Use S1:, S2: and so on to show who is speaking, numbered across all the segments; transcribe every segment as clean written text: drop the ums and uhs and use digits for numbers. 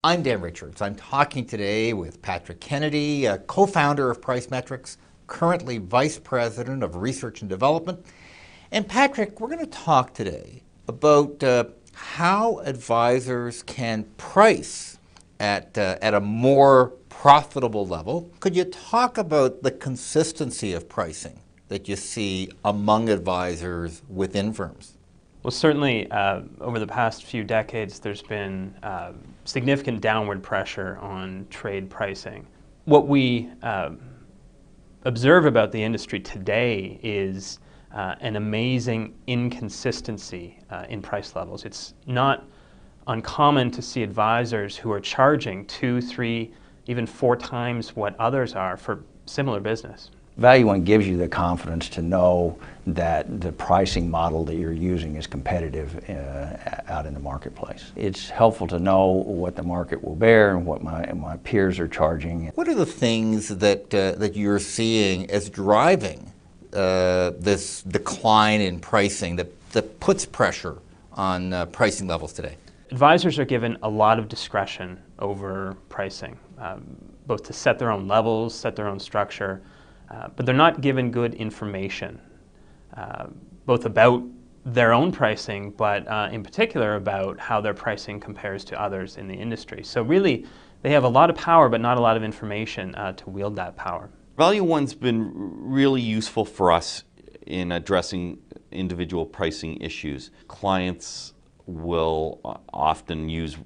S1: I'm Dan Richards. I'm talking today with Patrick Kennedy, a co-founder of PriceMetrix, currently Vice President of Research and Development. And Patrick, we're going to talk today about how advisors can price at a more profitable level. Could you talk about the consistency of pricing that you see among advisors within firms?
S2: Well, certainly over the past few decades, there's been significant downward pressure on trade pricing. What we observe about the industry today is an amazing inconsistency in price levels. It's not uncommon to see advisors who are charging 2, 3, even 4 times what others are for similar business.
S3: Value One gives you the confidence to know that the pricing model that you're using is competitive out in the marketplace. It's helpful to know what the market will bear and what my peers are charging.
S1: What are the things that you're seeing as driving this decline in pricing that puts pressure on pricing levels today?
S2: Advisors are given a lot of discretion over pricing, both to set their own levels, set their own structure. But they're not given good information, both about their own pricing, but in particular about how their pricing compares to others in the industry. So really, they have a lot of power, but not a lot of information to wield that power.
S4: Value One's been really useful for us in addressing individual pricing issues. Clients will often use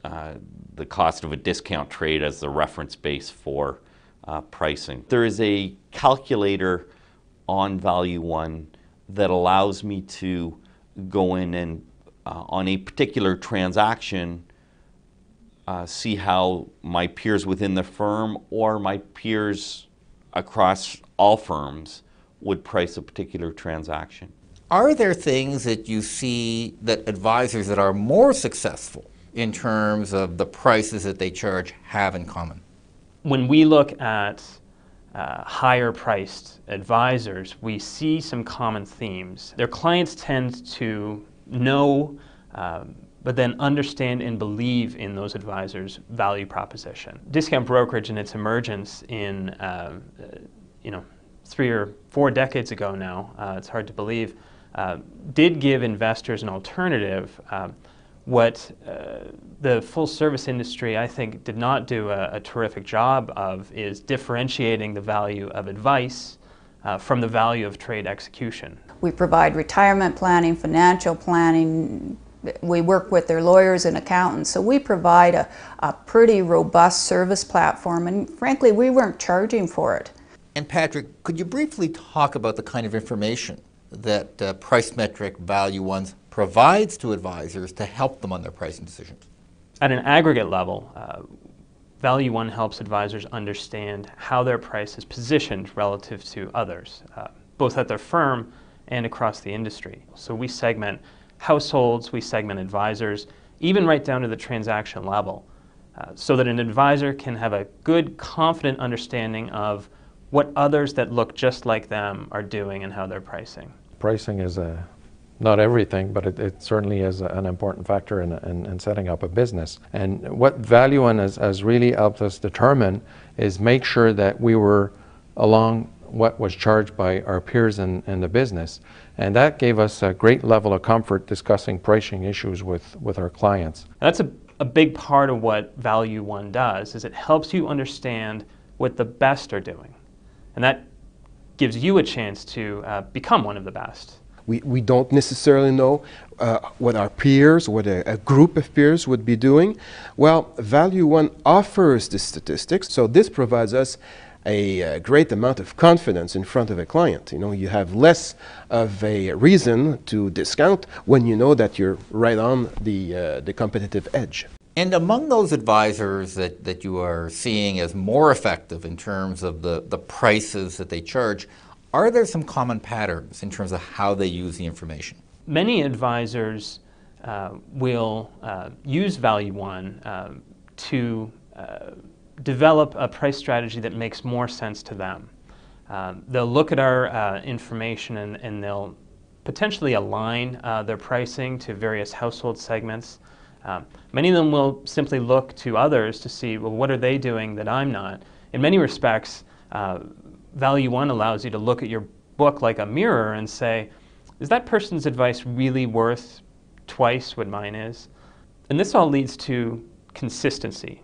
S4: the cost of a discount trade as the reference base for pricing. There is a calculator on Value One that allows me to go in and on a particular transaction see how my peers within the firm or my peers across all firms would price a particular transaction.
S1: Are there things that you see that advisors that are more successful in terms of the prices that they charge have in common?
S2: When we look at higher priced advisors, we see some common themes. Their clients tend to know, but then understand and believe in those advisors' value proposition. Discount brokerage and its emergence in 3 or 4 decades ago now, it's hard to believe, did give investors an alternative. What the full service industry, I think, did not do a terrific job of is differentiating the value of advice from the value of trade execution.
S5: We provide retirement planning, financial planning. We work with their lawyers and accountants. So we provide a pretty robust service platform, and frankly, we weren't charging for it.
S1: And Patrick, could you briefly talk about the kind of information that PriceMetrix Value One provides to advisors to help them on their pricing decisions?
S2: At an aggregate level, Value One helps advisors understand how their price is positioned relative to others, both at their firm and across the industry. So we segment households, we segment advisors, even right down to the transaction level, so that an advisor can have a good, confident understanding of what others that look just like them are doing and how they're pricing.
S6: Pricing is not everything, but it certainly is an important factor in setting up a business. And what Value One has really helped us determine is make sure that we were along what was charged by our peers in the business. And that gave us a great level of comfort discussing pricing issues with our clients.
S2: And that's a big part of what Value One does, is it helps you understand what the best are doing. And that gives you a chance to become one of the best.
S7: We don't necessarily know what our peers, what a group of peers would be doing. Well, Value One offers the statistics, so this provides us a great amount of confidence in front of a client. You know, you have less of a reason to discount when you know that you're right on the competitive edge.
S1: And among those advisors that you are seeing as more effective in terms of the prices that they charge, are there some common patterns in terms of how they use the information?
S2: Many advisors will use Value One to develop a price strategy that makes more sense to them. They'll look at our information and they'll potentially align their pricing to various household segments. Many of them will simply look to others to see, well, what are they doing that I'm not? In many respects, Value One allows you to look at your book like a mirror and say, is that person's advice really worth twice what mine is? And this all leads to consistency.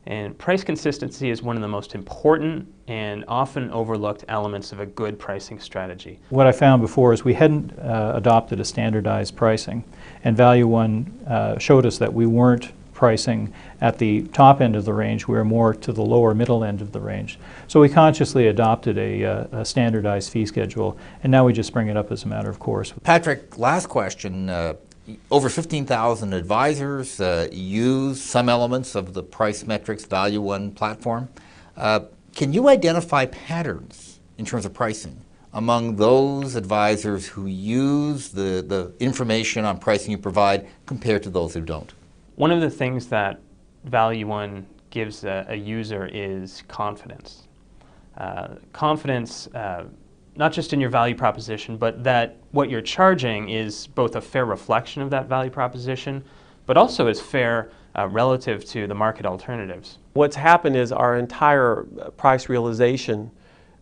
S2: And price consistency is one of the most important and often overlooked elements of a good pricing strategy.
S8: What I found before is we hadn't adopted a standardized pricing, and Value One showed us that we weren't pricing at the top end of the range, we were more to the lower middle end of the range. So we consciously adopted a standardized fee schedule, and now we just bring it up as a matter of course.
S1: Patrick, last question. Over 15,000 advisors use some elements of the PriceMetrix Value One platform. Can you identify patterns in terms of pricing among those advisors who use the information on pricing you provide compared to those who don't?
S2: One of the things that Value One gives a user is confidence. Confidence not just in your value proposition, but that what you're charging is both a fair reflection of that value proposition, but also is fair relative to the market alternatives.
S9: What's happened is our entire price realization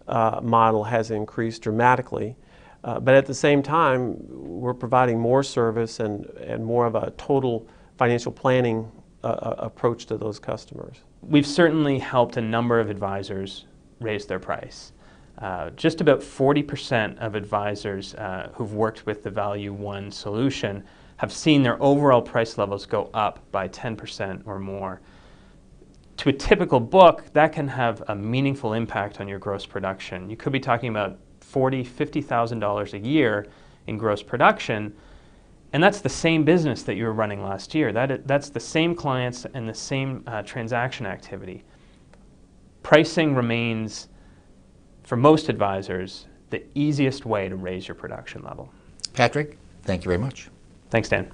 S9: model has increased dramatically, but at the same time, we're providing more service and more of a total financial planning approach to those customers.
S2: We've certainly helped a number of advisors raise their price. Just about 40% of advisors who've worked with the Value One solution have seen their overall price levels go up by 10% or more. To a typical book, that can have a meaningful impact on your gross production. You could be talking about $40,000, $50,000 a year in gross production, and that's the same business that you were running last year. That's the same clients and the same transaction activity. Pricing remains, for most advisors, the easiest way to raise your production level.
S1: Patrick, thank you very much.
S2: Thanks, Dan.